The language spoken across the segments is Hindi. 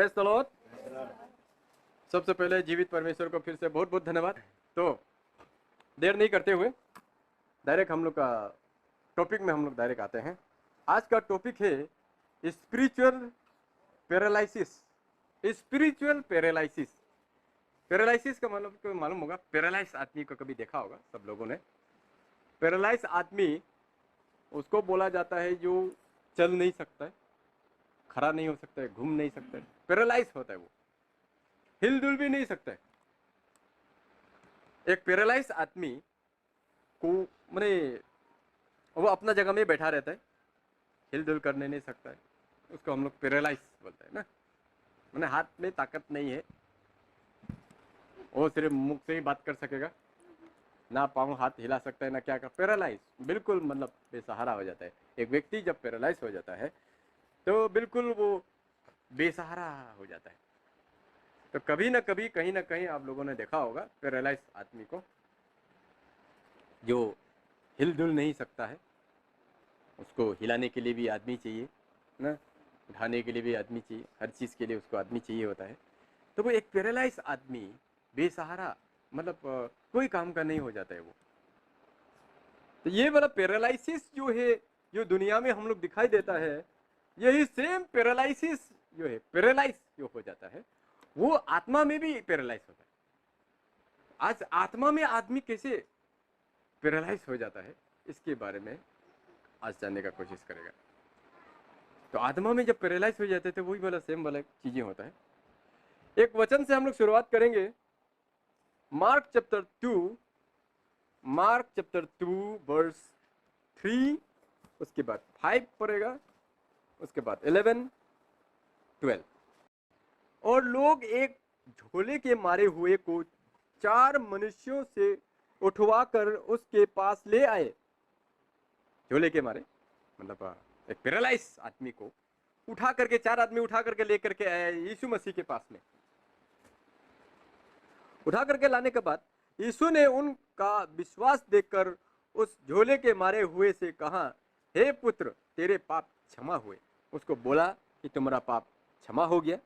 Praise the Lord. सबसे पहले जीवित परमेश्वर को फिर से बहुत बहुत धन्यवाद। तो देर नहीं करते हुए डायरेक्ट हम लोग का टॉपिक में हम लोग डायरेक्ट आते हैं। आज का टॉपिक है spiritual paralysis. Spiritual paralysis, paralysis का मतलब को मालूम होगा, पैरालाइज आदमी को कभी देखा होगा सब लोगों ने। पैरालाइज आदमी उसको बोला जाता है जो चल नहीं सकता है, खड़ा नहीं हो सकता है, घूम नहीं सकता है, पैरालाइज होता है, वो हिलडुल भी नहीं सकता है। एक पैरालाइज आदमी को माने वो अपना जगह में बैठा रहता है, हिलडुल करने नहीं सकता है, उसको हम लोग पैरालाइज बोलते हैं ना। माने हाथ में ताकत नहीं है, वो सिर्फ मुख से ही बात कर सकेगा, ना पाँव हाथ हिला सकता है ना क्या कर, पैरालाइज बिल्कुल मतलब बेसहारा हो जाता है। एक व्यक्ति जब पैरालाइज हो जाता है तो बिल्कुल वो बेसहारा हो जाता है। तो कभी ना कभी कहीं ना कहीं आप लोगों ने देखा होगा पैरालाइज आदमी को जो हिलडुल नहीं सकता है, उसको हिलाने के लिए भी आदमी चाहिए ना, उठाने के लिए भी आदमी चाहिए, हर चीज़ के लिए उसको आदमी चाहिए होता है। तो वो एक पैरालाइज आदमी बेसहारा मतलब कोई काम का नहीं हो जाता है वो। तो ये वाला पैरालाइसिस जो है, जो दुनिया में हम लोग दिखाई देता है, यही सेम पैरालाइसिस जो है, पैरालाइज जो हो जाता है, वो आत्मा में भी पैरालाइज होता है। आज आत्मा में आदमी कैसे पैरालाइज हो जाता है, इसके बारे में आज जानने का कोशिश करेगा। तो आत्मा में जब पैरालाइज हो जाते थे वही वाला सेम वाला चीजें होता है। एक वचन से हम लोग शुरुआत करेंगे, मार्क चैप्टर 2 वर्स 3, उसके बाद 5 पढ़ेगा, उसके बाद 11, 12। और लोग एक झोले के मारे हुए को 4 मनुष्यों से उठवाकर उसके पास ले आए। झोले के मारे मतलब एक पैरालाइज आदमी को उठा करके 4 आदमी उठा करके लेकर के आए यीशु मसीह के पास में। उठा करके लाने के बाद यीशु ने उनका विश्वास देखकर उस झोले के मारे हुए से कहा, हे पुत्र, तेरे पाप क्षमा हुए। उसको बोला कि तुम्हारा पाप क्षमा हो गया।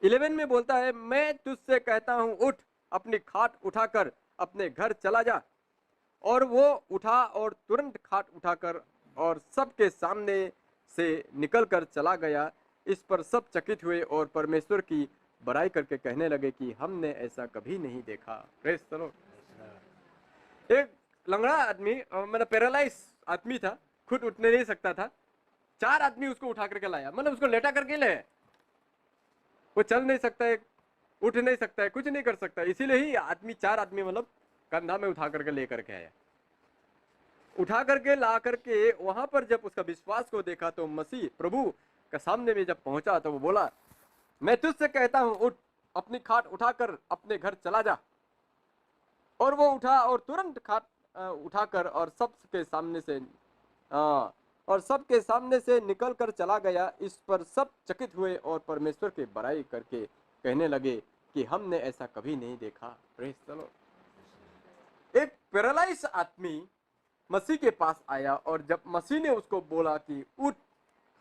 11 में बोलता है, मैं तुझसे कहता हूं, उठ, अपनी खाट उठाकर अपने घर चला जा। और वो उठा और तुरंत खाट उठाकर और सबके सामने से निकलकर चला गया। इस पर सब चकित हुए और परमेश्वर की बड़ाई करके कहने लगे कि हमने ऐसा कभी नहीं देखा। Praise the Lord. एक लंगड़ा आदमी मतलब पैरालाइज आदमी था, खुद उठने नहीं सकता था, 4 आदमी उसको उठा करके लाया, मतलब उसको लेटा करके ले। वो चल नहीं सकता है, उठ नहीं सकता है, कुछ नहीं कर सकता, इसीलिए ही आदमी 4 आदमी मतलब कंधा में उठा करके लेकर के आया। उठा करके ला करके वहां पर जब उसका विश्वास को देखा तो मसीह प्रभु के सामने में जब पहुंचा तो वो बोला, मैं तुझसे कहता हूं, उठ, अपनी खाट उठाकर अपने घर चला जा। और वो उठा और तुरंत खाट उठाकर और सबके सामने से निकल कर चला गया। इस पर सब चकित हुए और परमेश्वर की बड़ाई करके कहने लगे कि हमने ऐसा कभी नहीं देखा। Praise the Lord. एक पैरालाइज आदमी मसीह के पास आया और जब मसीह ने उसको बोला कि उठ,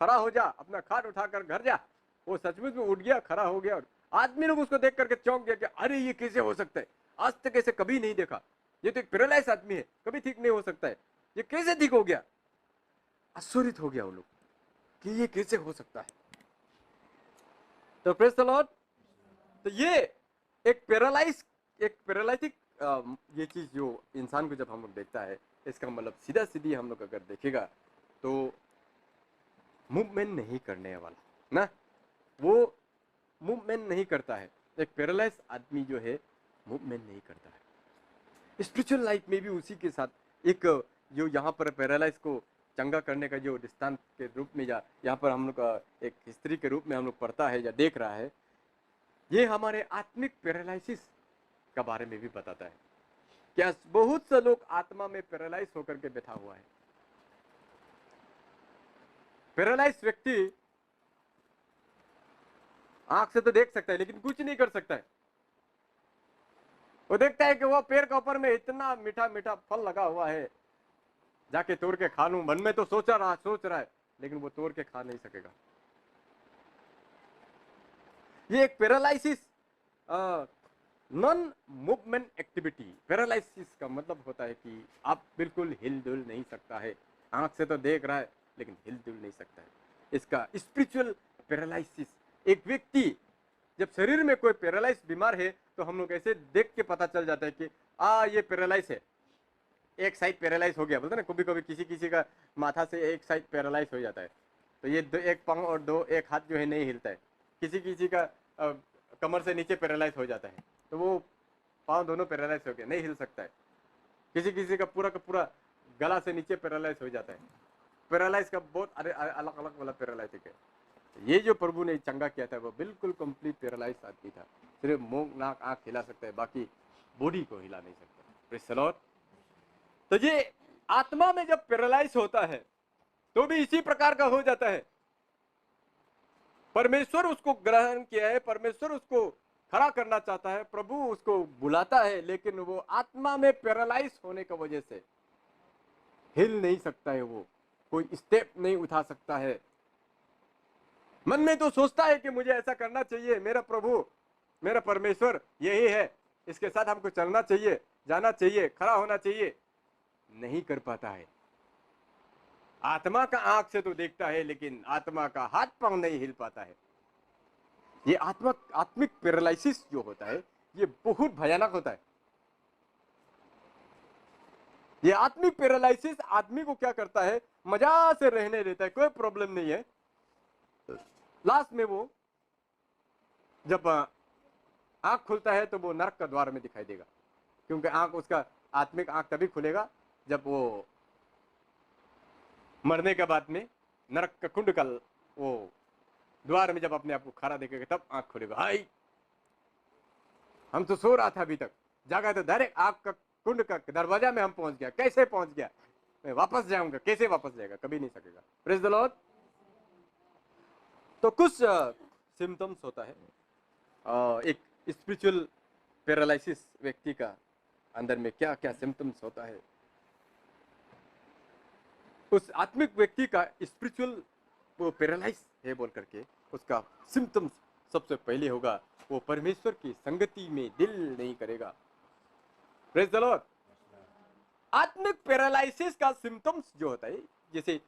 खड़ा हो जा, अपना खाट उठाकर घर जा, वो सचमुच में उठ गया, खड़ा हो गया। और आदमी लोग उसको देख करके चौंक गया कि अरे ये कैसे हो सकता है, आज तक ऐसे कभी नहीं देखा, ये तो एक पैरालाइज आदमी है, कभी ठीक नहीं हो सकता है, ये कैसे ठीक हो गया। आश्चर्यित हो गया वो लोग कि ये कैसे हो सकता है। तो प्रेज द लॉर्ड। तो ये एक पैरालाइटिक ये चीज जो इंसान को जब हम लोग देखता है, इसका मतलब सीधा सीधी हम लोग अगर देखेगा तो मूवमेंट नहीं करने वाला ना, वो मूवमेंट नहीं करता है। एक पैरालाइज आदमी जो है मूवमेंट नहीं करता है। स्पिरिचुअल लाइफ में भी उसी के साथ एक जो यहाँ पर पैरालाइज को चंगा करने का जो दृष्टांत के रूप में या यहाँ पर हम लोग का एक हिस्ट्री के रूप में हम लोग पढ़ता है या देख रहा है, ये हमारे आत्मिक पैरालिसिस का बारे में भी बताता है। क्या बहुत से लोग आत्मा में पैरालाइज होकर के बैठा हुआ है। पैरालाइज व्यक्ति आंख से तो देख सकता है लेकिन कुछ नहीं कर सकता है। वो देखता है कि वो पेड़ के ऊपर में इतना मीठा मीठा फल लगा हुआ है, जाके तोड़ के खा लूं, मन में तो सोच रहा है लेकिन वो तोड़ के खा नहीं सकेगा। ये एक paralysis, non movement activity. Paralysis का मतलब होता है कि आप बिल्कुल हिलडुल नहीं सकता है, आंख से तो देख रहा है लेकिन हिलडुल नहीं सकता है। इसका स्पिरिचुअल पैरालिसिस, एक व्यक्ति जब शरीर में कोई पैरालाइज बीमार है तो हम लोग ऐसे देख के पता चल जाता है कि ये पैरालाइज है, एक साइड पैरालाइज हो गया बोलते ना। कभी कभी किसी किसी का माथा से एक साइड पैरालाइज हो जाता है, तो ये एक पांव और एक हाथ जो है नहीं हिलता है। किसी किसी का कमर से नीचे पैरालाइज हो जाता है, तो वो पांव दोनों पैरालाइज हो गया, नहीं हिल सकता है। किसी किसी का पूरा गला से नीचे पैरालाइज हो जाता है। पैरालाइज का बहुत अलग अलग वाला पैरालाइज है। ये जो प्रभु ने चंगा किया था वो बिल्कुल कंप्लीट पैरालाइज आदमी था, सिर्फ मुंह नाक आंख हिला सकता है, बाकी बॉडी को हिला नहीं सकता। Praise the Lord. तो ये आत्मा में जब पैरालाइज होता है तो भी इसी प्रकार का हो जाता है। परमेश्वर उसको ग्रहण किया है, परमेश्वर उसको खड़ा करना चाहता है, प्रभु उसको बुलाता है, लेकिन वो आत्मा में पैरालाइज होने की वजह से हिल नहीं सकता है, वो कोई स्टेप नहीं उठा सकता है। मन में तो सोचता है कि मुझे ऐसा करना चाहिए, मेरा प्रभु मेरा परमेश्वर यही है, इसके साथ हमको चलना चाहिए, जाना चाहिए, खड़ा होना चाहिए, नहीं कर पाता है। आत्मा का आंख से तो देखता है लेकिन आत्मा का हाथ पांव नहीं हिल पाता है। ये आत्मिक पैरालिसिस जो होता है ये बहुत भयानक होता है। ये आत्मिक पैरालिसिस आदमी को क्या करता है, मजा से रहने देता है, कोई प्रॉब्लम नहीं है। लास्ट में वो जब आंख खुलता है तो वो नरक का द्वार में दिखाई देगा, क्योंकि आंख उसका आत्मिक आंख तभी खुलेगा जब वो मरने के बाद में नरक का कुंड का वो द्वार में जब अपने आप को खड़ा देखेगा तब आंख खुलेगा। हाय, हम तो सो रहा था, अभी तक जागा तो डायरेक्ट आंख का कुंड का दरवाजा में हम पहुंच गया, कैसे पहुंच गया, मैं वापस जाऊंगा, कैसे वापस जाएगा, कभी नहीं सकेगा। Praise the Lord. तो कुछ सिम्टम्स होता है एक स्पिरिचुअल पैरालिसिस व्यक्ति का अंदर में क्या क्या सिम्टम्स होता है। उस आत्मिक व्यक्ति का स्पिरिचुअल वो पैरालाइज है बोल करके उसका सिम्टम्स सबसे पहले होगा वो परमेश्वर की संगति में दिल नहीं करेगा। Praise the Lord. आत्मिक पैरालिसिस का सिम्टम्स जो होता है, जैसे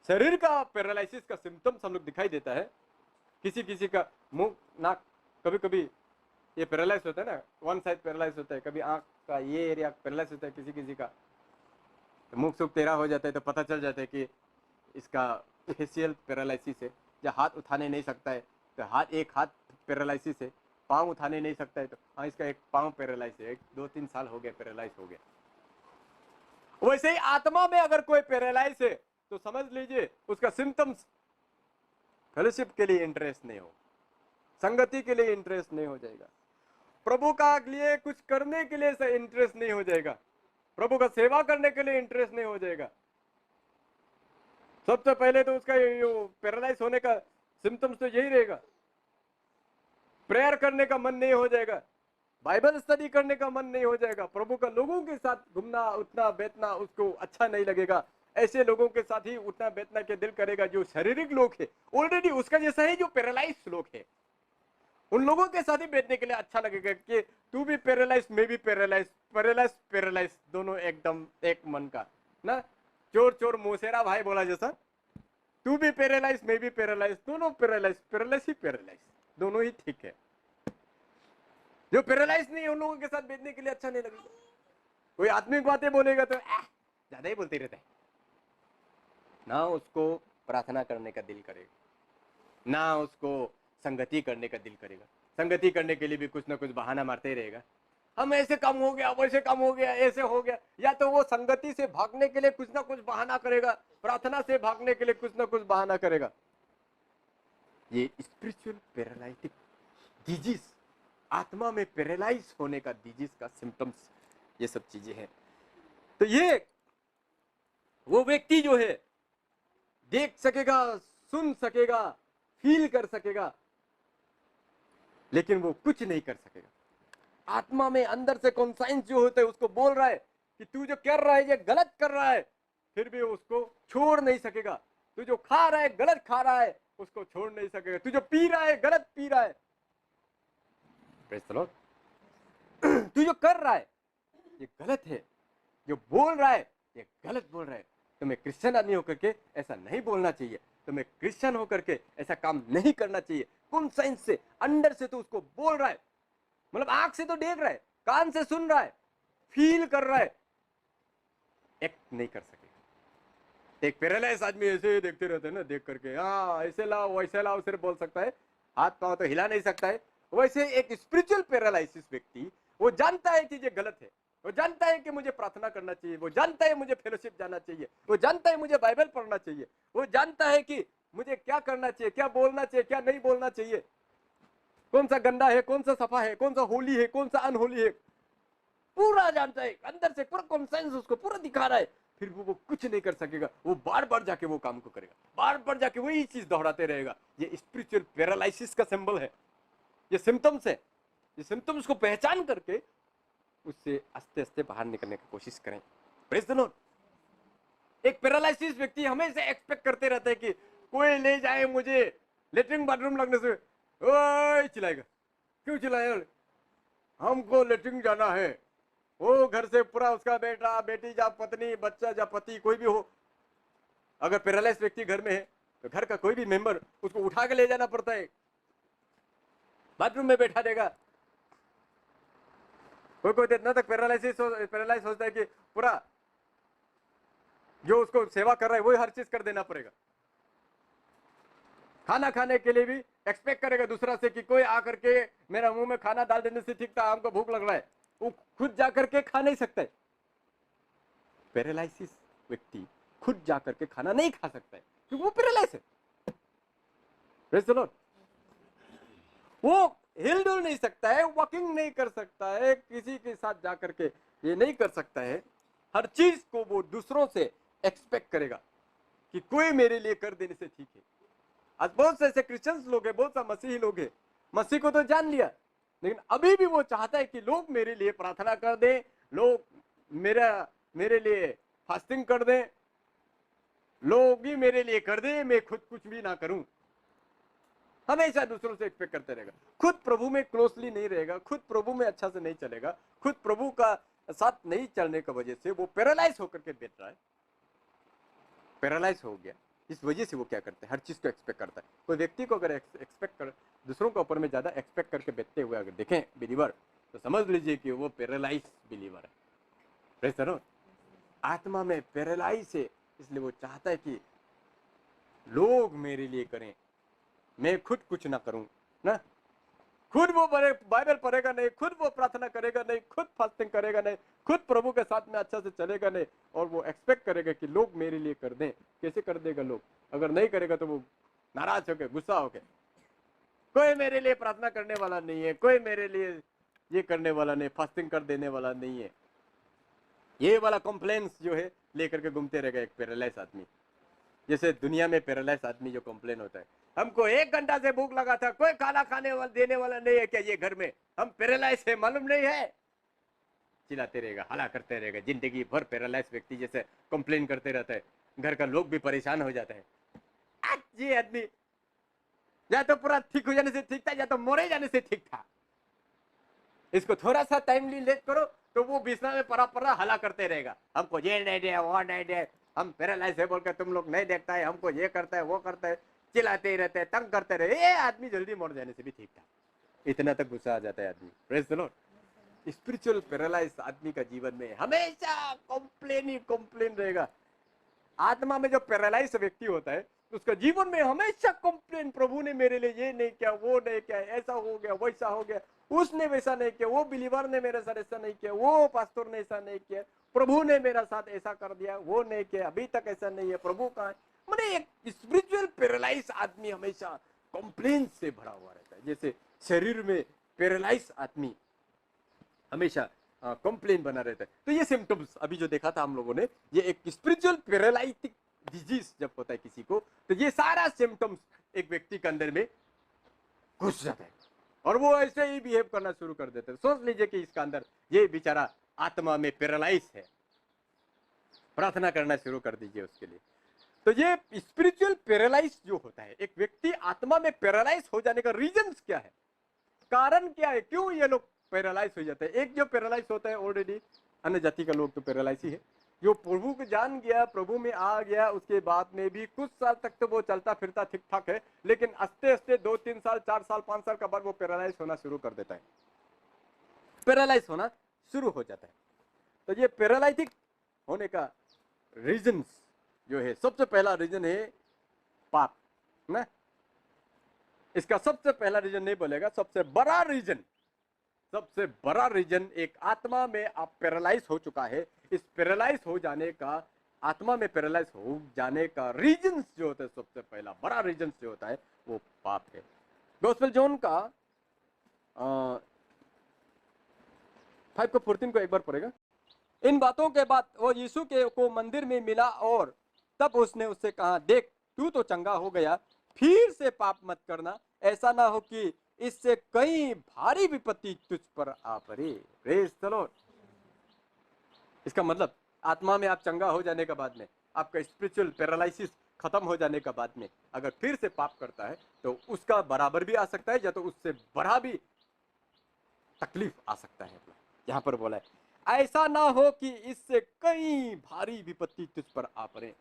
शरीर का पैरालिसिस का सिम्टम्स हम लोग दिखाई देता है, किसी किसी का मुंह नाक, कभी कभी ये पैरालाइज होता है ना, वन साइड पैरालाइज होता है, कभी आंख का ये एरिया पैरालाइज होता है, किसी किसी का तो मुख सुख तेरा हो जाता है, तो पता चल जाता है कि इसका फेशियल पैरालिसिस है। या हाथ उठाने नहीं सकता है तो एक हाथ पैरालिसिस है, पाँव उठाने नहीं सकता है तो हाँ इसका एक पाँव पैरालाइज है, 2-3 साल हो गया पैरालाइज हो गया। वैसे ही आत्मा में अगर कोई पैरालाइज है तो समझ लीजिए उसका सिम्टम्स फेलोशिप के लिए इंटरेस्ट नहीं हो, संगति के लिए इंटरेस्ट नहीं हो जाएगा, प्रभु का लिए कुछ करने के लिए इंटरेस्ट नहीं हो जाएगा, प्रभु का सेवा करने के लिए इंटरेस्ट नहीं हो जाएगा। सबसे पहले तो उसका पैरालाइज होने का सिम्टम्स तो यही रहेगा। प्रेयर करने का मन नहीं हो जाएगा, बाइबल स्टडी करने का मन नहीं हो जाएगा, प्रभु का लोगों के साथ घूमना उठना बैठना उसको अच्छा नहीं लगेगा। ऐसे लोगों के साथ ही उठना बैठना के दिल करेगा जो शारीरिक लोग है, ऑलरेडी उसका जैसा ही जो पैरालाइज लोग है, उन लोगों के साथ ही बैठने के लिए अच्छा लगेगा कि तू भी पैरालाइज मैं भी पैरालाइज, पैरालाइज पैरालाइज दोनों एकदम एक मन का ना, चोर चोर मोसेरा भाई बोला जैसा, तू भी पैरालाइज मैं भी पैरालाइज, दोनों पैरालाइज, पैरालाइज ही पैरालाइज, दोनों ही ठीक है। जो पैरालाइज नहीं है उन लोगों के साथ बैठने के लिए अच्छा नहीं लगेगा। कोई आत्मिक बातें बोलेगा तो ज्यादा ही बोलते रहता है, ना उसको प्रार्थना करने का दिल करेगा, ना उसको संगति करने का दिल करेगा। संगति करने के लिए भी कुछ ना कुछ बहाना मारते ही रहेगा, हम ऐसे कम हो गया, वैसे कम हो गया, ऐसे हो गया, या तो वो संगति से भागने के लिए कुछ ना कुछ बहाना करेगा, प्रार्थना से भागने के लिए कुछ ना कुछ बहाना करेगा। ये स्पिरिचुअल पैरालिटिक डिजीज, आत्मा में पैरालाइज होने का डिजीज का सिम्टम्स ये सब चीजें हैं। तो ये वो व्यक्ति जो है देख सकेगा, सुन सकेगा, फील कर सकेगा, लेकिन वो कुछ नहीं कर सकेगा। आत्मा में अंदर से कॉन्साइंस जो होता है उसको बोल रहा है कि तू जो कर रहा है ये गलत कर रहा है, फिर भी उसको छोड़ नहीं सकेगा। तू जो खा रहा है गलत खा रहा है, उसको छोड़ नहीं सकेगा। तू जो पी रहा है गलत पी रहा है, प्रेज़ द लॉर्ड। तू जो कर रहा है ये गलत है, जो बोल रहा है ये गलत बोल रहा है। तुम्हें क्रिश्चियन आदमी होकर के ऐसा नहीं बोलना चाहिए, तुम्हें क्रिश्चियन होकर के ऐसा काम नहीं करना चाहिए। कॉन्साइंस से, अंदर से तो उसको बोल रहा है, मतलब आंख से तो देख रहा है, कान से सुन रहा है, फील कर रहा है, एक्ट नहीं कर सकेगा। एक पैरालाइज आदमी ऐसे देखते रहते हैं ना, देख करके हाँ ऐसे लाओ वैसे लाओ सिर्फ बोल सकता है, हाथ पांव तो हिला नहीं सकता है। वैसे एक स्पिरिचुअल पैरालिसिस व्यक्ति वो जानता है कि ये गलत है, वो जानता है कि मुझे प्रार्थना करना चाहिए, वो जानता है मुझे फेलोशिप जाना चाहिए, वो जानता है मुझे बाइबल पढ़ना चाहिए, वो जानता है कि मुझे क्या करना चाहिए, क्या बोलना चाहिए, क्या नहीं बोलना चाहिए, कौन सा गंदा है, कौन सा सफा है, कौन सा होली है, कौन सा अनहोली है, पूरा जानता है। अंदर से पूरा कॉन्सेंस उसको पूरा दिखा रहा है, फिर वो कुछ नहीं कर सकेगा। वो बार बार जाके वो काम को करेगा, बार बार जाके वही चीज दोहराते रहेगा। ये स्पिरिचुअल पैरालिसिस का सिंबल है, ये सिम्टम्स है। ये सिम्टम्स को पहचान करके उससे आस्ते आस्ते बाहर निकलने की कोशिश करें। Praise the Lord. एक पैरालिसिस व्यक्ति हमेशा एक्सपेक्ट करते रहता है कि कोई ले जाए मुझे लेटरिन बाथरूम लगने से, ओए चिल्लाएगा, क्यों चिल्लाए, हमको लेटरिन जाना है। वो घर से पूरा उसका बेटा बेटी या पत्नी बच्चा या पति कोई भी हो, अगर पैरालाइज व्यक्ति घर में है तो घर का कोई भी मेंबर उसको उठा के ले जाना पड़ता है, बाथरूम में बैठा देगा। कोई इतना तक पैरालाइज होता है कि पूरा जो उसको सेवा कर रहा है वही हर चीज कर देना पड़ेगा। खाना खाने के लिए भी एक्सपेक्ट करेगा दूसरा से कि कोई आकर के मेरा मुंह में खाना डाल देने से ठीक था, हमको भूख लग रहा है, वो खुद जाकर के खा नहीं सकता है। पैरालाइसिस व्यक्ति खुद जाकर के खाना नहीं खा सकता है क्योंकि वो पैरालाइज है। Praise the Lord. वो हिल डुल नहीं सकता है, वॉकिंग नहीं कर सकता है, किसी के साथ जाकर के ये नहीं कर सकता है। हर चीज को वो दूसरों से एक्सपेक्ट करेगा कि कोई मेरे लिए कर देने से ठीक है। आज बहुत से ऐसे क्रिश्चियंस लोग हैं, बहुत सा मसीही लोग हैं, मसीह को तो जान लिया, लेकिन अभी भी वो चाहता है कि लोग मेरे लिए प्रार्थना कर दें, लोग मेरे लिए फास्टिंग कर दें, लोग ही मेरे लिए कर दें, मैं खुद कुछ भी ना करूं। हमेशा दूसरों से एक्सपेक्ट करते रहेगा, खुद प्रभु में क्लोजली नहीं रहेगा, खुद प्रभु में अच्छा से नहीं चलेगा, खुद प्रभु का साथ नहीं चलने की वजह से वो पैरालाइज होकर के बैठ रहा है। पैरालाइज हो गया, इस वजह से वो क्या करता है, हर चीज को एक्सपेक्ट करता है। कोई व्यक्ति को अगर एक्सपेक्ट कर दूसरों के ऊपर में ज्यादा एक्सपेक्ट करके बैठते हुए अगर देखें बिलीवर, तो समझ लीजिए कि वो पैरालाइज बिलीवर है। Praise the Lord. आत्मा में पैरालाइज है, इसलिए वो चाहता है कि लोग मेरे लिए करें, मैं खुद कुछ ना करूं ना। खुद वो बाइबल पढ़ेगा नहीं, खुद वो प्रार्थना करेगा नहीं, खुद फास्टिंग करेगा नहीं, खुद प्रभु के साथ में अच्छा से चलेगा नहीं, और वो एक्सपेक्ट करेगा कि लोग मेरे लिए कर दें। कैसे कर देगा लोग? अगर नहीं करेगा तो वो नाराज होके, गुस्सा होके, कोई मेरे लिए प्रार्थना करने वाला नहीं है, कोई मेरे लिए ये करने वाला नहीं, फास्टिंग कर देने वाला नहीं है, ये वाला कंप्लेंट्स जो है लेकर के घूमते रहेगा एक पैरालाइज आदमी। जैसे दुनिया में पैरालाइज आदमी जो कंप्लेन होता है, हमको 1 घंटा से भूख लगा था, कोई खाना खाने वाला देने वाला नहीं है क्या ये घर में, हम पैरालाइज है, मालूम नहीं है, चिल्लाते रहेगा, हला करते रहेगा। जिंदगी भर पैरालाइज व्यक्ति जैसे कंप्लेन करते रहता है, घर का लोग भी परेशान हो जाता है। ये आदमी या तो पूरा ठीक हो जाने से ठीक था, या तो मोरे जाने से ठीक था, इसको थोड़ा सा टाइमली लेट करो तो वो बिस्ना में परा हला करते रहेगा, हमको ये नहीं दे वो नहीं दे, हम पैरालाइज है बोलकर तुम लोग नहीं देखता है, हमको ये करता है वो करता है, चिल्लाते ही रहते हैं, तंग करते रहे। ये आदमी जल्दी मर जाने से भी ठीक था, इतना तक गुस्सा आ जाता है आदमी। Praise the Lord. Spiritual paralyse आदमी का जीवन में हमेशा कंप्लेन ही कंप्लेन रहेगा। आत्मा में जो पैरालाइज व्यक्ति होता है उसका जीवन में हमेशा कंप्लेन, प्रभु ने मेरे लिए ये नहीं किया, वो नहीं किया, ऐसा हो गया, वैसा हो गया, उसने वैसा नहीं किया, वो बिलीवर ने मेरे साथ ऐसा नहीं किया, वो पास्टर ने ऐसा नहीं किया, प्रभु ने मेरा साथ ऐसा कर दिया, वो नहीं किया, अभी तक ऐसा नहीं है, प्रभु कहाँ है। मैंने एक स्पिरिचुअल पैरालाइज आदमी हमेशा कंप्लेन से भरा हुआ रहता है। जैसे शरीर में पैरालाइज आदमी हमेशा कंप्लेन बना रहता है। तो ये सिम्टम्स अभी जो देखा था हम लोगों ने, ये एक स्पिरिचुअल पैरालाइटिक डिजीज जब होता है किसी को, तो ये सारा सिम्टम्स एक व्यक्ति के अंदर में घुस जाता है और वो ऐसे ही बिहेव करना शुरू कर देते हैं। सोच लीजिए कि इसका अंदर ये बेचारा आत्मा में पैरालाइज है, प्रार्थना करना शुरू कर दीजिए उसके लिए। तो ये स्पिरिचुअल पैरालाइज जो होता है, एक व्यक्ति आत्मा में पैरालाइज हो जाने का रीजन क्या है? कारण क्या है, क्यों ये लोग पैरालाइज हो जाते हैं? एक जो पैरालाइज होता है ऑलरेडी अन्य जाति का लोग तो पैरालाइज ही है, जो प्रभु को जान गया, प्रभु में आ गया, उसके बाद में भी कुछ साल तक तो वो चलता फिरता ठीक ठाक है, लेकिन आस्ते आस्ते 2-3 साल 4 साल 5 साल का बाद वो पैरालाइज होना शुरू कर देता है, पैरालाइज होना शुरू हो जाता है। तो ये पैरालाइटिक होने का रीजन जो है, सबसे पहला रीजन है पाप ना। इसका सबसे पहला रीजन नहीं बोलेगा, सबसे बड़ा रीजन एक आत्मा में आप पैरालाइज हो चुका है। इस पैरालाइज हो जाने का, आत्मा में पैरालाइज हो जाने का रीजन जो होता है, सबसे पहला बड़ा रीजन जो होता है वो पाप है। गॉस्पेल जॉन का 5:14 को एक बार पढ़ेगा। इन बातों के बाद वो यीशु के को मंदिर में मिला और तब उसने उससे कहा, देख तू तो चंगा हो गया, फिर से पाप मत करना, ऐसा ना हो कि इससे कई भारी विपत्ति तुझ पर आ पड़े। Praise the Lord. इसका मतलब आत्मा में आप चंगा हो जाने के बाद में, आपका स्पिरिचुअल पैरालिसिस खत्म हो जाने के बाद में अगर फिर से पाप करता है तो उसका बराबर भी आ सकता है या तो उससे बड़ा भी तकलीफ आ सकता है। यहां पर बोला है ऐसा ना हो कि इससे कई भारी विपत्ति तुझ पर आ पड़े।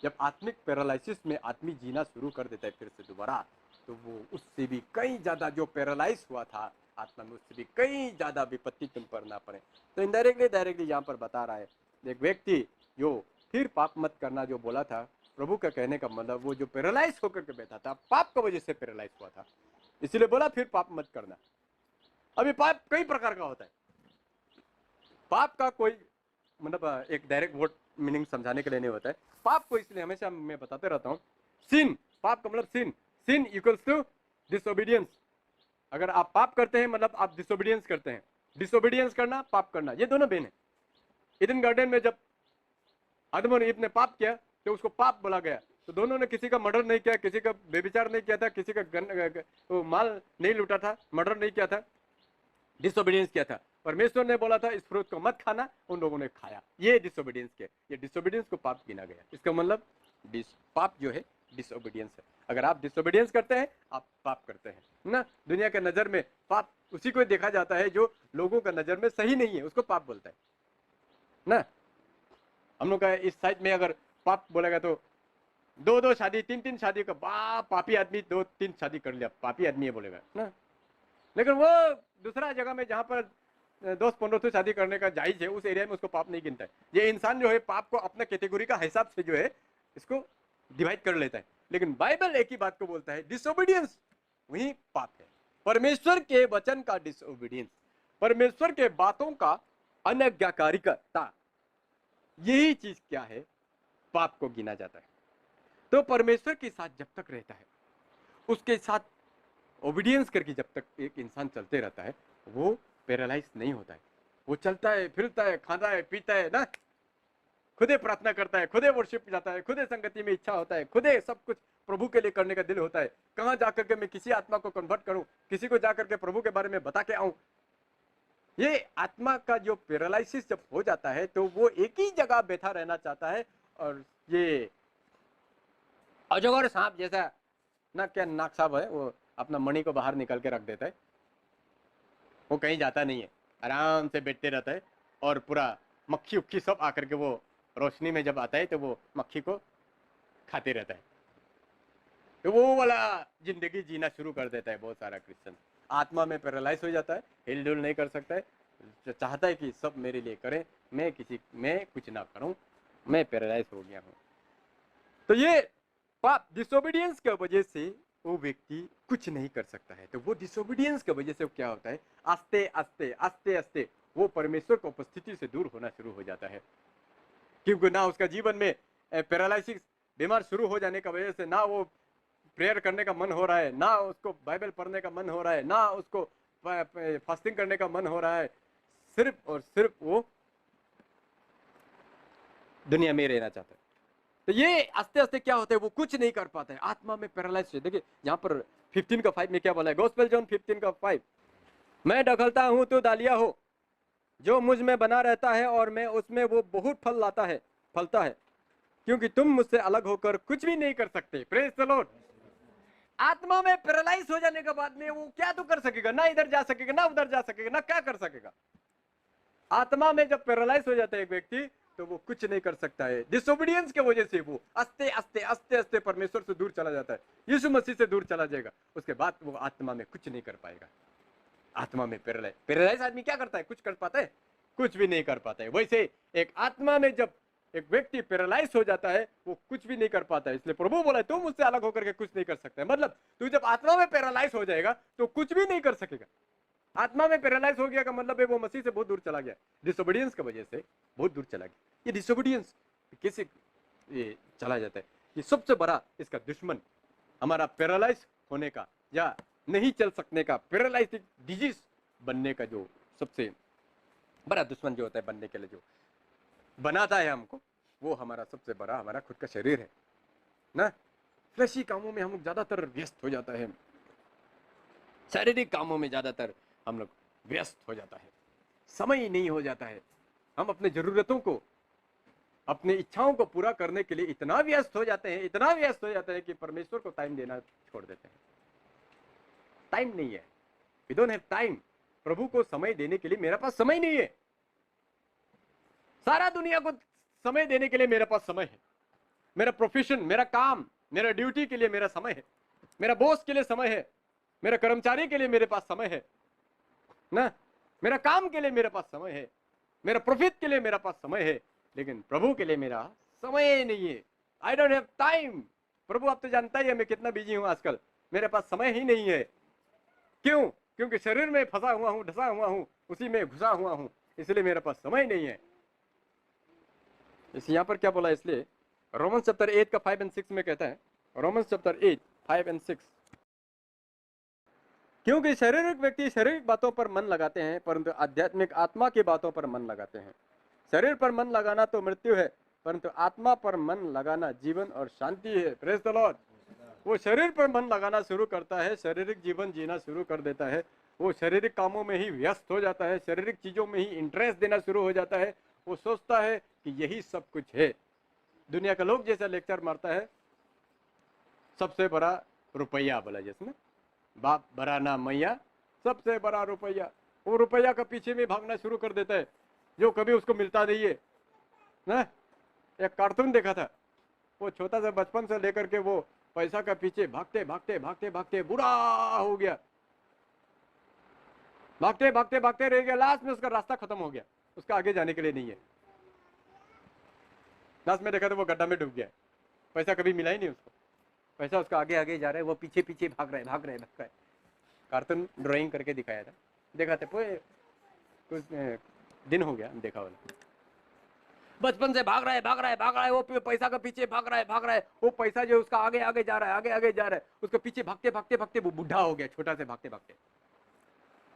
जब आत्मिक पैरालिसिस में आदमी जीना शुरू कर देता है फिर से दोबारा, तो वो उससे भी कई ज्यादा, जो पैरालाइज हुआ था आत्मा में, उससे भी कई ज्यादा विपत्ति तुम पर ना पड़े। तो इनडायरेक्टली डायरेक्टली यहाँ पर बता रहा है, एक व्यक्ति जो फिर पाप मत करना जो बोला था, प्रभु का कहने का मतलब वो जो पैरालाइज होकर के बैठा था, पाप की वजह से पैरालाइज हुआ था, इसीलिए बोला फिर पाप मत करना। अभी पाप कई प्रकार का होता है। पाप का कोई मतलब एक डायरेक्ट वर्ड मीनिंग समझाने के लिए नहीं होता है। पाप को इसलिए हमेशा मैं बताते रहता हूँ, सिन, पाप का मतलब सिन इक्वल्स टू डिसोबीडियंस। अगर आप पाप करते हैं मतलब आप डिसोबीडियंस करते हैं। डिसोबीडियंस करना, पाप करना, ये दोनों बेन है। ईडन गार्डन में जब आदम और ईव ने पाप किया तो उसको पाप बोला गया। तो दोनों ने किसी का मर्डर नहीं किया, किसी का व्यभिचार नहीं किया था, किसी का माल नहीं लूटा था, मर्डर नहीं किया था, डिसोबीडियंस किया था। परमेश्वर ने बोला था इस फ्रूट को मत खाना, उन लोगों ने खाया, ये डिसोबीडियंस किया। ये डिसोबीडियंस को पाप गिना गया। इसका मतलब पाप जो है डिसोबीडियंस है। अगर आप डिसोबीडियंस करते हैं आप पाप करते हैं ना। दुनिया के नजर में पाप उसी को देखा जाता है जो लोगों का नजर में सही नहीं है, उसको पाप बोलता है ना। हम लोग का इस साइड में अगर पाप बोलेगा तो 2-2 शादी 3-3 शादी का पापी आदमी 2-3 शादी कर लिया, पापी आदमी है बोलेगा ना। लेकिन वो दूसरा जगह में जहां पर 10-15 शादी करने का जायज है, उस एरिया में उसको पाप नहीं गिनता है। ये इंसान जो है पाप को अपने कैटेगरी का हिसाब से जो है इसको डिवाइड कर लेता है। लेकिन बाइबल एक ही बात को बोलता है, डिसोबीडियंस वही पाप है। परमेश्वर के वचन का डिसोबीडियंस, परमेश्वर के बातों का अनज्ञाकारिता, यही चीज क्या है, पाप को गिना जाता है। तो परमेश्वर के साथ जब तक रहता है, उसके साथ ओबीडियंस करके जब तक एक इंसान चलते रहता है, वो पैरालाइज नहीं होता है। वो चलता है, फिरता है, खाता है, पीता है ना, खुदे प्रार्थना करता है, खुदे वर्शिप जाता है, खुदे संगति में इच्छा होता है, खुदे सब कुछ प्रभु के लिए करने का दिल होता है। कहां जाकर के मैं किसी आत्मा को कन्वर्ट करूं, किसी को जाकर के प्रभु के बारे में बता के आऊं। ये आत्मा का जो पैरालिसिस जब हो जाता है तो वो एक ही जगह बैठा रहना चाहता है, और ये अजगर सांप जैसा ना, क्या नाक साहब है, वो अपना मणि को बाहर निकल के रख देता है, वो कहीं जाता नहीं है, आराम से बैठते रहता है, और पूरा मक्खी उक्खी सब आकर के वो रोशनी में जब आता है तो वो मक्खी को खाते रहता है। तो वो वाला जिंदगी जीना शुरू कर देता है बहुत सारा क्रिश्चियन। आत्मा में पैरालाइज हो जाता है, हिलडुल नहीं कर सकता है, चाहता है कि सब मेरे लिए करें, मैं कुछ ना करूं, मैं पैरालाइज हो गया हूं। तो ये पाप डिसोबीडियंस की वजह से वो व्यक्ति कुछ नहीं कर सकता है। तो वो डिसोबीडियंस की वजह से क्या होता है, आस्ते आस्ते वो परमेश्वर की उपस्थिति से दूर होना शुरू हो जाता है। क्योंकि ना उसका जीवन में पैरालिसिस बीमार शुरू हो जाने की वजह से ना वो प्रेयर करने का मन हो रहा है, ना उसको बाइबल पढ़ने का मन हो रहा है, ना उसको फास्टिंग करने का मन हो रहा है, सिर्फ और सिर्फ वो दुनिया में रहना चाहता है। तो ये आस्ते आस्ते क्या होता है, वो कुछ नहीं कर पाता है, आत्मा में पैरालाइज है। देखिए यहाँ पर 15:5 में क्या बोला है, गॉस्पेल जॉन 15:5, मैं ढकलता हूं तो डालिया हो, जो मुझ में बना रहता है और मैं उसमें, वो बहुत फलता है, क्योंकि तुम मुझसे अलग होकर कुछ भी नहीं कर सकते। Praise the Lord. आत्मा में पैरालाइज हो जाने के बाद में वो क्या तो कर सकेगा, ना इधर जा सकेगा, ना उधर जा सकेगा, ना क्या कर सकेगा। आत्मा में जब पैरालाइज हो जाता है एक व्यक्ति, तो वो कुछ नहीं कर सकता है। डिसोबीडियंस की वजह से वो आस्ते आस्ते आस्ते आस्ते परमेश्वर से दूर चला जाता है, यीशु मसीह से दूर चला जाएगा। उसके बाद वो आत्मा में कुछ नहीं कर पाएगा। आत्मा में पैरालाइज आदमी क्या करता है, कुछ कर पाता है, कुछ भी नहीं कर पाता है। वैसे एक आत्मा में जब एक व्यक्ति पैरालाइज हो जाता है, वो कुछ भी नहीं कर पाता है। इसलिए प्रभु बोला तुम मुझसे अलग होकर के कुछ नहीं कर सकते। मतलब तू जब आत्मा में पैरालाइज हो जाएगा तो कुछ भी नहीं कर सकेगा। आत्मा में पैरालाइज हो गया का मतलब है वो मसीह से बहुत दूर चला गया, डिसोबीडियंस की वजह से बहुत दूर चला गया। ये डिसोबीडियंस कैसे ये चला जाता है, ये सबसे बड़ा इसका दुश्मन हमारा पैरालाइज होने का या नहीं चल सकने का, पैरालाइटिक डिजीज बनने का जो सबसे बड़ा दुश्मन जो होता है, बनने के लिए जो बनाता है हमको, वो हमारा सबसे बड़ा हमारा खुद का शरीर है ना। फ्लैशी कामों में हम लोग ज्यादातर व्यस्त हो जाता है, शारीरिक कामों में ज्यादातर हम लोग व्यस्त हो जाता है, समय ही नहीं हो जाता है। हम अपने जरूरतों को, अपने इच्छाओं को पूरा करने के लिए इतना व्यस्त हो जाते हैं, इतना व्यस्त हो जाते हैं कि परमेश्वर को टाइम देना छोड़ देते हैं। टाइम नहीं है, वी डोंट हैव टाइम। प्रभु को समय देने के लिए मेरे पास समय नहीं है। सारा दुनिया को समय देने के लिए मेरे पास समय है। मेरा प्रोफेशन, मेरा काम, मेरा ड्यूटी के लिए मेरा समय है, मेरा बॉस के लिए समय है, मेरा कर्मचारी के लिए मेरे पास समय है ना, मेरा काम के लिए मेरे पास समय है, मेरा प्रॉफिट के लिए मेरा पास समय है, लेकिन प्रभु के लिए मेरा समय नहीं है। I don't have time. प्रभु आप तो जानता ही है मैं कितना बिजी हूं आजकल, मेरे पास समय ही नहीं है। क्यों? क्योंकि शरीर में फंसा हुआ हूं, ढसा हुआ हूं, उसी में घुसा हुआ हूं, इसलिए मेरे पास समय नहीं है। इस यहाँ पर क्या बोला, इसलिए रोमन्स चैप्टर 8 का 5 और 6 में कहता है, रोमन्स चैप्टर 8 5 और 6, क्योंकि शारीरिक व्यक्ति शारीरिक बातों पर मन लगाते हैं, परंतु आध्यात्मिक आत्मा की बातों पर मन लगाते हैं। शरीर पर मन लगाना तो मृत्यु है, परंतु आत्मा पर मन लगाना जीवन और शांति है। Praise the Lord. वो शरीर पर मन लगाना शुरू करता है, शारीरिक जीवन जीना शुरू कर देता है, वो शारीरिक कामों में ही व्यस्त हो जाता है, शारीरिक चीजों में ही इंटरेस्ट देना शुरू हो जाता है। वो सोचता है कि यही सब कुछ है। दुनिया का लोग जैसा लेक्चर मारता है, सबसे बड़ा रुपया बोला, जिसमें बाप बड़ा ना मैया, सबसे बड़ा रुपया। वो रुपया का पीछे में भागना शुरू कर देता है, जो कभी उसको मिलता नहीं है ना। एक कार्टून देखा था, वो छोटा सा बचपन से लेकर के वो पैसा का पीछे भागते भागते भागते भागते बूढ़ा हो गया, भागते भागते भागते रह गया, लास्ट में उसका रास्ता खत्म हो गया, उसका आगे जाने के लिए नहीं है। लास्ट में देखा तो वो गड्ढा में डूब गया, पैसा कभी मिला ही नहीं उसको, पैसा उसका आगे आगे जा रहा है, वो पीछे पीछे भाग रहा है, भाग रहा है, भाग रहा है। कार्टून ड्राइंग करके दिखाया था, देखा था कुछ दिन हो गया देखा वाला। बचपन से भाग रहा है भाग रहा है भाग रहा है, वो पैसा का पीछे भाग रहा है भाग रहा है, वो पैसा जो उसका आगे आगे जा रहा है, आगे आगे जा रहा है, उसके पीछे भागते भागते भागते वो बूढ़ा हो गया, छोटा से भागते भागते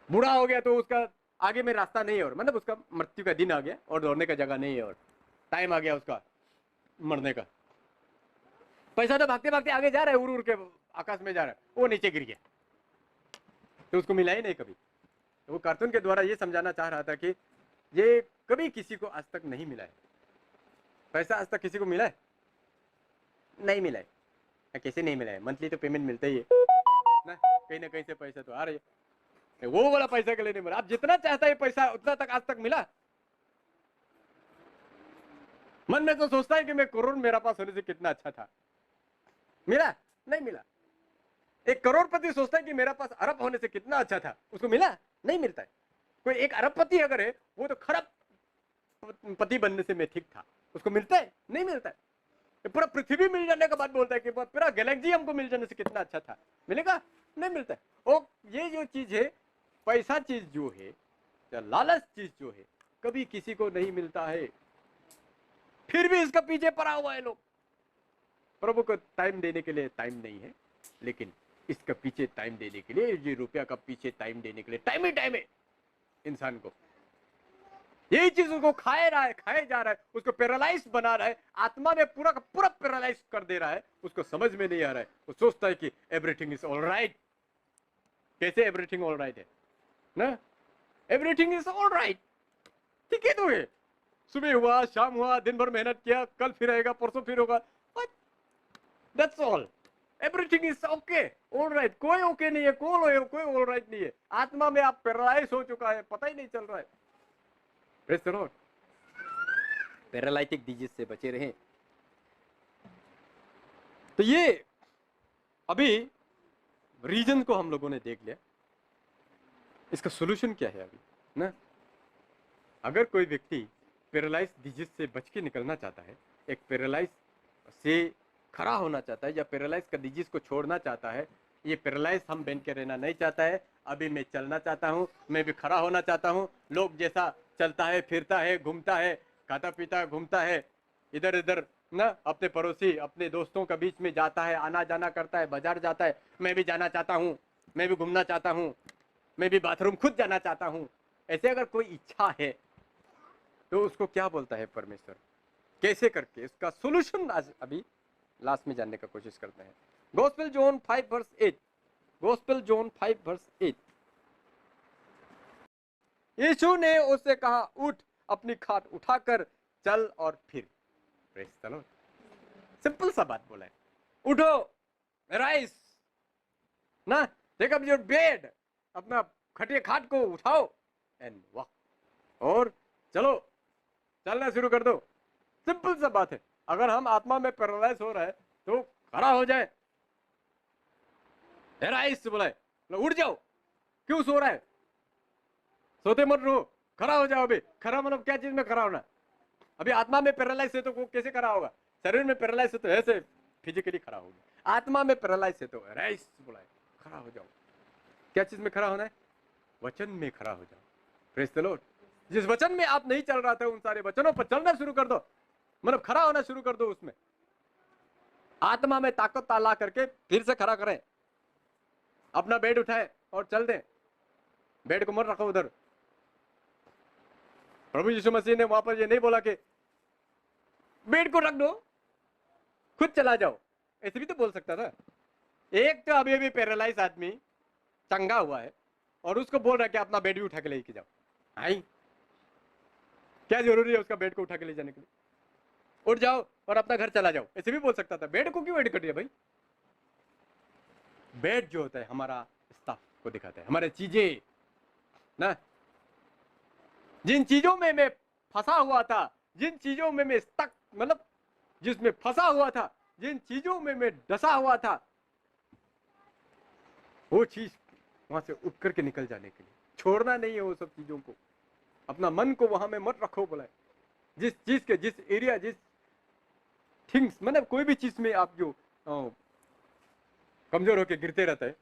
बूढ़ा हो गया। तो उसका आगे में रास्ता नहीं है, और मतलब उसका मृत्यु का दिन आ गया और दौड़ने का जगह नहीं है, और टाइम आ गया उसका मरने का। पैसा तो भागते भागते आगे जा रहा है, उड़ उड़ के आकाश में जा रहा है, वो नीचे गिर गया, तो उसको मिला ही नहीं कभी। तो वो कार्टून के द्वारा ये समझाना चाह रहा था कि ये कभी किसी को आज तक नहीं मिला है। पैसा आज तक किसी को मिला है? नहीं मिला है। कैसे नहीं मिला है? मंथली तो पेमेंट मिलता ही है ना, कहीं ना कहीं से पैसा तो आ रही है। वो वाला पैसा के लिए नहीं मिला। आप जितना चाहता है पैसा उतना तक आज तक मिला? मन में तो सोचता है कि मैं करोड़ मेरा पास होने से कितना अच्छा था, मिला? नहीं मिला। एक करोड़पति सोचता है कि मेरा पास अरब होने से कितना अच्छा था, उसको मिला? नहीं मिलता है। कोई एक अरबपति अगर है, वो तो खरब पति बनने से मैं ठीक था, उसको मिलता है? नहीं मिलता है। पूरा पृथ्वी मिल जाने के बाद बोलता है कि पूरा गैलेक्सी हमको मिल जाने से कितना अच्छा था, मिलेगा? नहीं मिलता है। और ये जो चीज है, पैसा चीज जो है या लालच चीज जो है, कभी किसी को नहीं मिलता है, फिर भी इसका पीछे पड़ा हुआ है लोग। प्रभु को टाइम देने के लिए टाइम नहीं है, लेकिन इसका पीछे टाइम देने के लिए, ये रुपया का पीछे टाइम देने के लिए टाइम ही टाइम है इंसान को। यही चीज उसको खाए रहा है, खाए जा रहा है, उसको पैरालाइज बना रहा है, आत्मा में पूरा का पूरा पैरालाइज कर दे रहा है। उसको समझ में नहीं आ रहा है, वो सोचता है कि एवरीथिंग इज ऑल राइट। कैसे एवरीथिंग ऑल राइट है ना? एवरीथिंग इज ऑल राइट, ठीक है तो है। सुबह हुआ, शाम हुआ, दिन भर मेहनत किया, कल फिर आएगा, परसों फिर होगा, that's all. Everything is okay, all right. कोई ओके नहीं है, कोई ऑल राइट नहीं है। आत्मा में आप पैरालाइज हो चुका है, पता ही नहीं चल रहा है। Praise the Lord. Paralytic disease से बचे रहें। तो ये अभी रीजन को हम लोगों ने देख लिया, इसका सोल्यूशन क्या है अभी ना। अगर कोई व्यक्ति पैरालाइज डिजीज से बच के निकलना चाहता है, एक पैरालाइज से खड़ा होना चाहता है, या पैरालाइज का डिजीज को छोड़ना चाहता है, ये पैरालाइज हम बन के रहना नहीं चाहता है, अभी मैं चलना चाहता हूँ, मैं भी खड़ा होना चाहता हूँ। लोग जैसा चलता है, फिरता है, घूमता है, खाता पीता घूमता है, इधर इधर ना, अपने पड़ोसी अपने दोस्तों के बीच में जाता है, आना जाना करता है, बाजार जाता है, मैं भी जाना चाहता हूँ, मैं भी घूमना चाहता हूँ, मैं भी बाथरूम खुद जाना चाहता हूँ। ऐसे अगर कोई इच्छा है तो उसको क्या बोलता है परमेश्वर, कैसे करके इसका सोल्यूशन आज अभी लास्ट में जानने का कोशिश करते हैं। Gospel John 5:8, gospel John 5:8। यीशु ने उससे कहा, उठ, अपनी खाट उठाकर चल और फिर। Praise the Lord. सिंपल सा बात बोला है, उठो, राइज ना, टेक अप योर बेड, अपना खटिया खाट को उठाओ एंड वॉक, और चलो, चलना शुरू कर दो। सिंपल सा बात है। अगर हम आत्मा में पैरालाइज हो रहा है तो खड़ा हो जाए, राइज बोला है, उठ जाओ, क्यों सो रहा है, सोते मत रहो, खड़ा हो जाओ। अभी खड़ा मतलब क्या चीज में खड़ा होना, अभी आत्मा में पैरालाइज है तो वो कैसे खड़ा होगा, शरीर में पैरालाइज है तो ऐसे फिजिकली खड़ा होगा, आत्मा में पैरालाइज है तो राइज बोला है, खड़ा हो जाओ। क्या चीज में खड़ा होना है, वचन में खड़ा हो जाओ। Praise the Lord. जिस वचन में आप नहीं चल रहा था, उन सारे वचनों पर चलना शुरू कर दो, मतलब खड़ा होना शुरू कर दो उसमें। आत्मा में ताकत ला करके फिर से खड़ा करें, अपना बेड उठाए और चल दें। बेड को मत रखो उधर। प्रभु यीशु मसीह ने वहां पर ये नहीं बोला कि बेड को रख दो, खुद चला जाओ, ऐसे भी तो बोल सकता था। एक तो अभी अभी पैरालाइज आदमी चंगा हुआ है और उसको बोल रहा है कि अपना बेड भी उठा के लेके जाओ। आई क्या जरूरी है उसका बेड को उठा के ले जाने के लिए, उठ जाओ और अपना घर चला जाओ, ऐसे भी बोल सकता था। बेड को क्यों ऐड कर दिया भाई। बेड जो होता है हमारा स्टाफ को दिखाता है, हमारे चीजें ना, जिन चीजों में मैं फंसा हुआ था, जिन चीजों में मैं स्टक, मतलब जिसमें फंसा हुआ था, जिन चीजों में मैं डसा हुआ था, वो चीज वहां से उठ करके निकल जाने के लिए, छोड़ना नहीं है वो सब चीजों को। अपना मन को वहां में मत रखो बोला है। जिस चीज के, जिस एरिया, जिस थिंग्स, मतलब कोई भी चीज में आप जो कमजोर होके गिरते रहते हैं,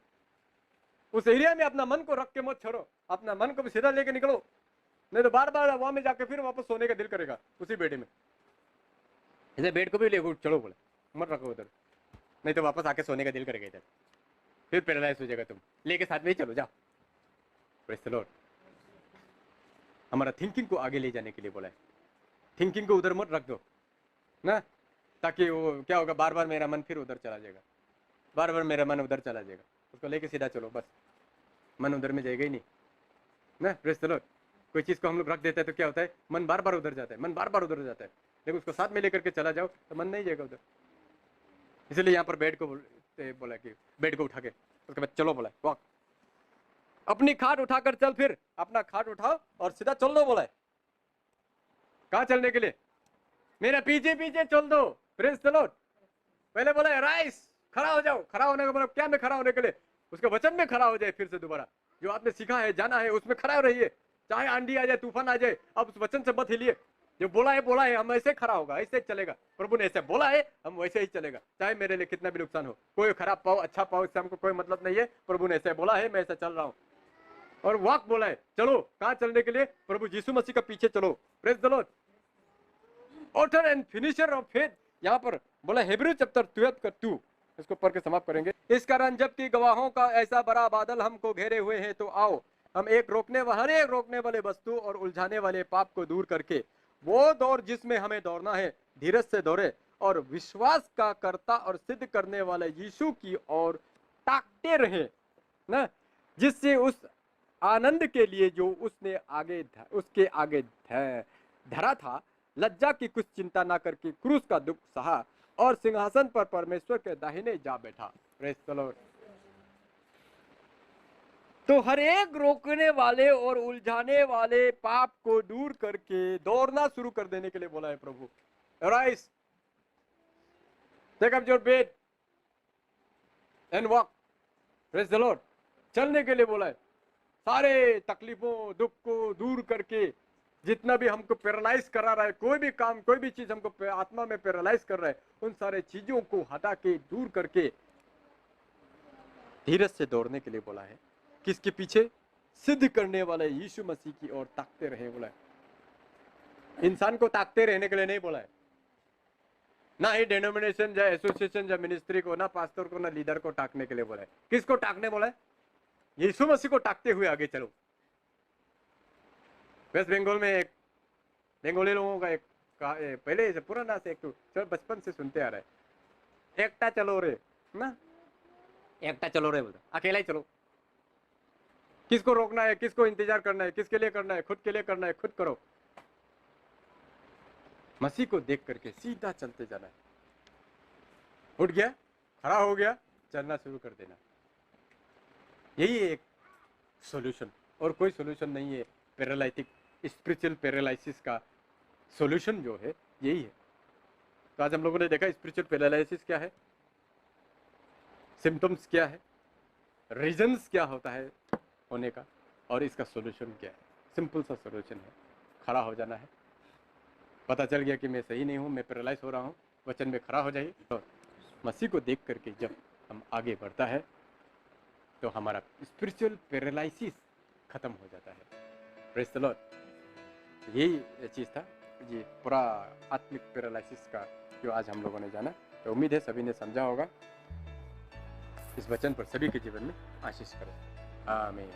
उस एरिया में अपना मन को रख के मत छोड़ो, अपना मन को भी सीधा लेके निकलो, नहीं तो बार बार वहां में जाके फिर वापस सोने का दिल करेगा उसी बेड में। इसे बेड को भी ले चलो बोले, मत रखो उधर, नहीं तो वापस आके सोने का दिल करेगा इधर, फिर पैरालाइज हो जाएगा। तुम लेके साथ में ही चलो, जाओ। Praise the Lord. हमारा थिंकिंग को आगे ले जाने के लिए बोला है, थिंकिंग को उधर मत रख दो ना, ताकि वो क्या होगा, बार बार मेरा मन फिर उधर चला जाएगा, बार बार मेरा मन उधर चला जाएगा। उसको लेके सीधा चलो, बस मन उधर में जाएगा ही नहीं ना। Praise the Lord. कोई चीज को हम लोग रख देते हैं तो क्या होता है, मन बार बार उधर जाता है, मन बार बार उधर जाता है, लेकिन उसको साथ में लेकर के चला जाओ तो मन नहीं जाएगा उधर। इसलिए यहाँ पर बेड को बोला कि बेड को उठा के उसके बाद चलो बोला, वॉक, अपनी खाट उठाकर चल, फिर अपना खाट उठाओ और सीधा चल दो बोला है। कहाँ चलने के लिए, मेरे पीछे पीछे चल दो। Praise the Lord. पहले बोला राइस, खड़ा हो जाओ। खड़ा होने का मतलब क्या, में खड़ा होने के लिए उसके वचन में खड़ा हो जाए, फिर से दोबारा जो आपने सीखा है, जाना है, उसमें खड़ा रहिए, चाहे आंधी आ जाए, तूफान आ जाए, अब उस वचन से मत हिलिए। जो बोला है हम ऐसे खड़ा होगा, ऐसे चलेगा। प्रभु ने ऐसे बोला है, हम वैसे ही चलेगा, चाहे मेरे लिए कितना भी नुकसान हो। कोई खराब पाओ अच्छा पाओ, इससे हमको कोई मतलब नहीं है। प्रभु ने ऐसे बोला है, मैं ऐसा चल रहा हूँ। और वॉक बोला है, चलो। कहाँ चलने के लिए, प्रभु यीशु मसीह का पीछे चलो। Praise the Lord. Author and finisher of faith, यहाँ पर बोला हिब्रू चैप्टर 12:2, इसको पढ़ के समाप्त करेंगे। इस कारण जबकि गवाहों का ऐसा बड़ा बादल हमको घेरे हुए हैं, तो आओ हम हर एक रोकने वाले वस्तु और उलझाने वाले पाप को दूर करके वो दौड़ जिसमें हमें दौड़ना है, धीरज से दौड़े और विश्वास का कर्ता और सिद्ध करने वाले यीशु की ओर ताकते रहे ना, जिससे उस आनंद के लिए जो उसके आगे धरा था, लज्जा की कुछ चिंता ना करके क्रूस का दुख सहा और सिंहासन पर परमेश्वर के दाहिने जा बैठा। Praise the Lord. तो हर एक रोकने वाले और उलझाने वाले पाप को दूर करके दौड़ना शुरू कर देने के लिए बोला है प्रभु। Arise, take up your bed and walk. Praise the Lord. चलने के लिए बोला है। सारे तकलीफों दुख को दूर करके, जितना भी हमको पैरालाइज करा रहा है, कोई भी काम कोई भी चीज हमको आत्मा में पैरालाइज कर रहा है, उन सारे चीजों को हटा के दूर करके धीरज से दौड़ने के लिए बोला है। किसके पीछे? सिद्ध करने वाले यीशु मसीह की ओर ताकते रहे बोला है। इंसान को ताकते रहने के लिए नहीं बोला है, ना ही डेनोमिनेशन या एसोसिएशन या मिनिस्ट्री को, ना पास्टर को, ना लीडर को ताकने के लिए बोला है। किसको ताकने बोला है? यीशु मसीह को ताकते हुए आगे चलो। वेस्ट बंगाल में एक बंगाली लोगों का एक पहले से पुराना से एक तो बचपन से सुनते आ रहा है, एकटा चलो रे ना, एकटा चलो रे बोलता, अकेला ही चलो। किसको रोकना है, किसको इंतजार करना है, किसके लिए करना है? खुद के लिए करना है, खुद करो। मसीह को देख करके सीधा चलते जाना है। उठ गया, खड़ा हो गया, चलना शुरू कर देना। यही एक सॉल्यूशन, और कोई सॉल्यूशन नहीं है। पैरालिटिक स्पिरिचुअल पैरालिसिस का सॉल्यूशन जो है यही है। तो आज हम लोगों ने देखा स्पिरिचुअल पैरालिसिस क्या है, सिम्टम्स क्या है, रीजंस क्या होता है होने का, और इसका सॉल्यूशन क्या है। सिंपल सा सॉल्यूशन है, खड़ा हो जाना है। पता चल गया कि मैं सही नहीं हूँ, मैं पैरालाइज हो रहा हूँ, वचन में खड़ा हो जाइए। तो मसीह को देख करके जब हम आगे बढ़ता है तो हमारा स्पिरिचुअल पैरालिसिस खत्म हो जाता है। Praise the Lord. यही चीज़ था, ये पूरा आत्मिक पैरालिसिस का जो आज हम लोगों ने जाना। तो उम्मीद है सभी ने समझा होगा। इस वचन पर सभी के जीवन में आशीष करें। आमीन।